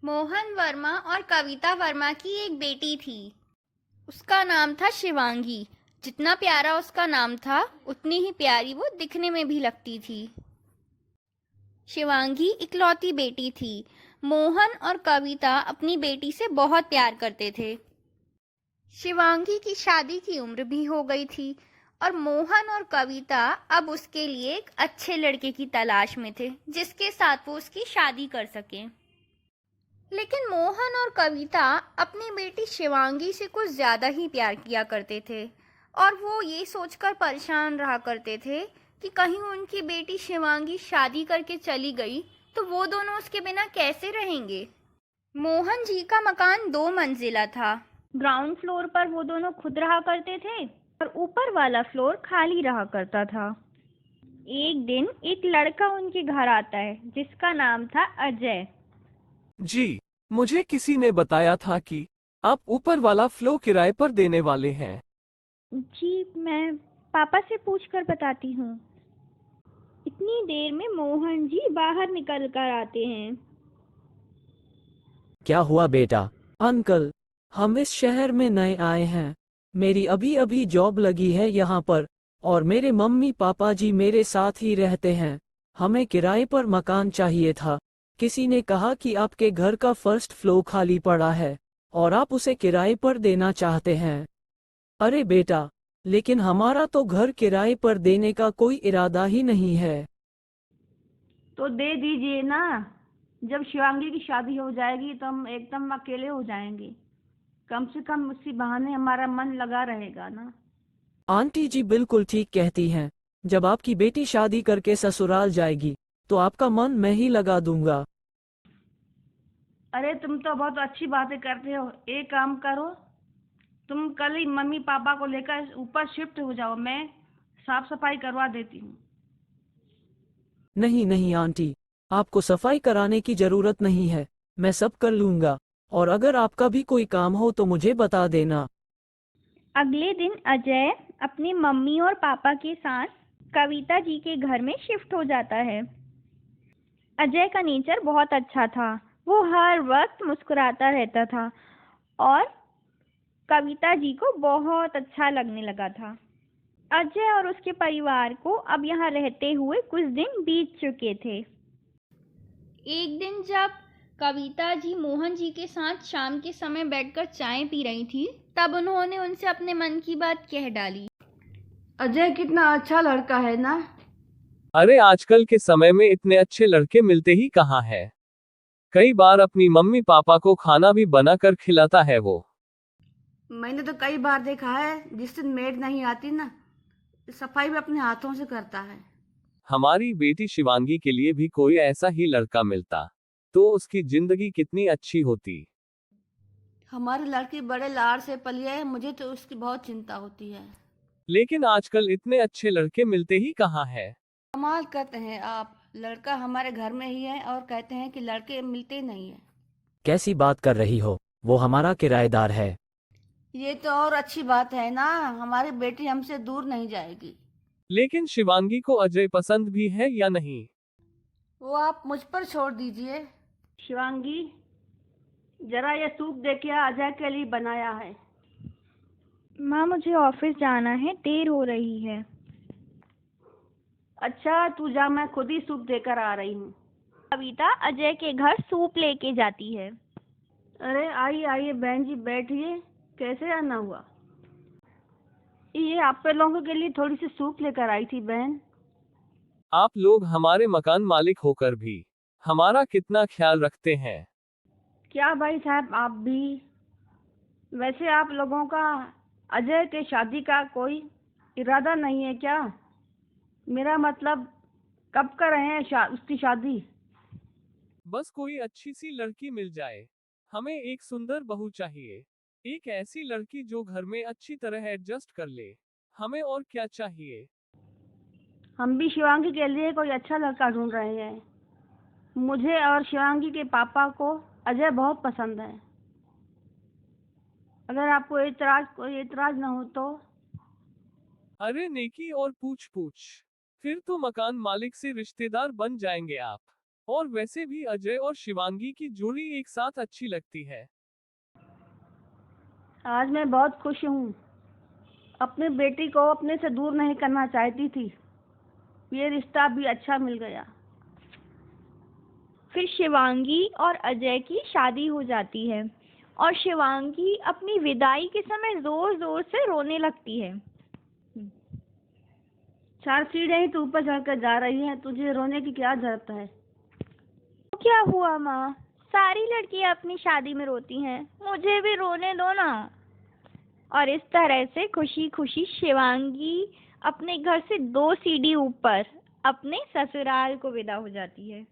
मोहन वर्मा और कविता वर्मा की एक बेटी थी। उसका नाम था शिवांगी। जितना प्यारा उसका नाम था, उतनी ही प्यारी वो दिखने में भी लगती थी। शिवांगी इकलौती बेटी थी। मोहन और कविता अपनी बेटी से बहुत प्यार करते थे। शिवांगी की शादी की उम्र भी हो गई थी और मोहन और कविता अब उसके लिए एक अच्छे लड़के की तलाश में थे, जिसके साथ वो उसकी शादी कर सकें। लेकिन मोहन और कविता अपनी बेटी शिवांगी से कुछ ज्यादा ही प्यार किया करते थे और वो ये सोचकर परेशान रहा करते थे कि कहीं उनकी बेटी शिवांगी शादी करके चली गई तो वो दोनों उसके बिना कैसे रहेंगे। मोहन जी का मकान 2 मंजिला था। ग्राउंड फ्लोर पर वो दोनों खुद रहा करते थे और ऊपर वाला फ्लोर खाली रहा करता था। एक दिन एक लड़का उनके घर आता है जिसका नाम था अजय। जी, मुझे किसी ने बताया था कि आप ऊपर वाला फ्लो किराए पर देने वाले हैं। जी, मैं पापा से पूछकर बताती हूँ। इतनी देर में मोहन जी बाहर निकल कर आते हैं। क्या हुआ बेटा? अंकल, हम इस शहर में नए आए हैं। मेरी अभी अभी जॉब लगी है यहाँ पर और मेरे मम्मी पापा जी मेरे साथ ही रहते हैं। हमें किराए पर मकान चाहिए था। किसी ने कहा कि आपके घर का फर्स्ट फ्लोर खाली पड़ा है और आप उसे किराए पर देना चाहते हैं। अरे बेटा, लेकिन हमारा तो घर किराए पर देने का कोई इरादा ही नहीं है। तो दे दीजिए ना। जब शिवांगी की शादी हो जाएगी तो हम एकदम अकेले हो जाएंगे। कम से कम उसी बहाने हमारा मन लगा रहेगा ना। आंटी जी बिल्कुल ठीक कहती हैं। जब आपकी बेटी शादी करके ससुराल जाएगी तो आपका मन मैं ही लगा दूंगा। अरे तुम तो बहुत अच्छी बातें करते हो। एक काम करो, तुम कल ही मम्मी पापा को लेकर ऊपर शिफ्ट हो जाओ। मैं साफ सफाई करवा देती हूँ। नहीं नहीं आंटी, आपको सफाई कराने की जरूरत नहीं है। मैं सब कर लूंगा। और अगर आपका भी कोई काम हो तो मुझे बता देना। अगले दिन अजय अपनी मम्मी और पापा के साथ कविता जी के घर में शिफ्ट हो जाता है। अजय का नेचर बहुत अच्छा था। वो हर वक्त मुस्कुराता रहता था और कविता जी को बहुत अच्छा लगने लगा था। अजय और उसके परिवार को अब यहाँ रहते हुए कुछ दिन बीत चुके थे। एक दिन जब कविता जी मोहन जी के साथ शाम के समय बैठकर चाय पी रही थी, तब उन्होंने उनसे अपने मन की बात कह डाली। अजय कितना अच्छा लड़का है ना। अरे आजकल के समय में इतने अच्छे लड़के मिलते ही कहाँ है। कई बार अपनी मम्मी पापा को खाना भी बना कर खिलाता है वो। मैंने तो कई बार देखा है, जिस दिन मेड नहीं आती ना, सफाई भी अपने हाथों से करता है। हमारी बेटी शिवांगी के लिए भी कोई ऐसा ही लड़का मिलता तो उसकी जिंदगी कितनी अच्छी होती। हमारी लड़की बड़े लाड़ से पली है, मुझे तो उसकी बहुत चिंता होती है। लेकिन आजकल इतने अच्छे लड़के मिलते ही कहाँ है। कमाल करते हैं आप। लड़का हमारे घर में ही है और कहते हैं कि लड़के मिलते नहीं है। कैसी बात कर रही हो? वो हमारा किराएदार है। ये तो और अच्छी बात है ना। हमारी बेटी हमसे दूर नहीं जाएगी। लेकिन शिवांगी को अजय पसंद भी है या नहीं? वो आप मुझ पर छोड़ दीजिए। शिवांगी, जरा ये सूप देखिए, अजय के लिए बनाया है। माँ, मुझे ऑफिस जाना है, देर हो रही है। अच्छा तू जा, मैं खुद ही सूप देकर आ रही हूँ। कविता अजय के घर सूप लेके जाती है। अरे आइए आइए बहन जी, बैठिए। कैसे आना हुआ? ये आप पे लोगों के लिए थोड़ी सी सूप लेकर आई थी बहन। आप लोग हमारे मकान मालिक होकर भी हमारा कितना ख्याल रखते हैं। क्या भाई साहब, आप भी। वैसे आप लोगों का अजय के शादी का कोई इरादा नहीं है क्या? मेरा मतलब, कब कर रहे हैं उसकी शादी? बस कोई अच्छी सी लड़की मिल जाए। हमें एक सुंदर बहू चाहिए। एक ऐसी लड़की जो घर में अच्छी तरह एडजस्ट कर ले। हमें और क्या चाहिए। हम भी शिवांगी के लिए कोई अच्छा लड़का ढूंढ रहे हैं। मुझे और शिवांगी के पापा को अजय बहुत पसंद है। अगर आपको कोई एतराज न हो तो। अरे नेकी और पूछ पूछ। फिर तो मकान मालिक से रिश्तेदार बन जाएंगे आप। और वैसे भी अजय और शिवांगी की जोड़ी एक साथ अच्छी लगती है। आज मैं बहुत खुश हूँ। अपनी बेटी को अपने से दूर नहीं करना चाहती थी। ये रिश्ता भी अच्छा मिल गया। फिर शिवांगी और अजय की शादी हो जाती है और शिवांगी अपनी विदाई के समय जोर जोर से रोने लगती है। 4 सीढ़ियाँ ही तू ऊपर चढ़कर जा रही है, तुझे रोने की क्या जरूरत है? तो क्या हुआ माँ, सारी लड़कियां अपनी शादी में रोती हैं, मुझे भी रोने दो ना। और इस तरह से खुशी खुशी शिवांगी अपने घर से 2 सीढ़ी ऊपर अपने ससुराल को विदा हो जाती है।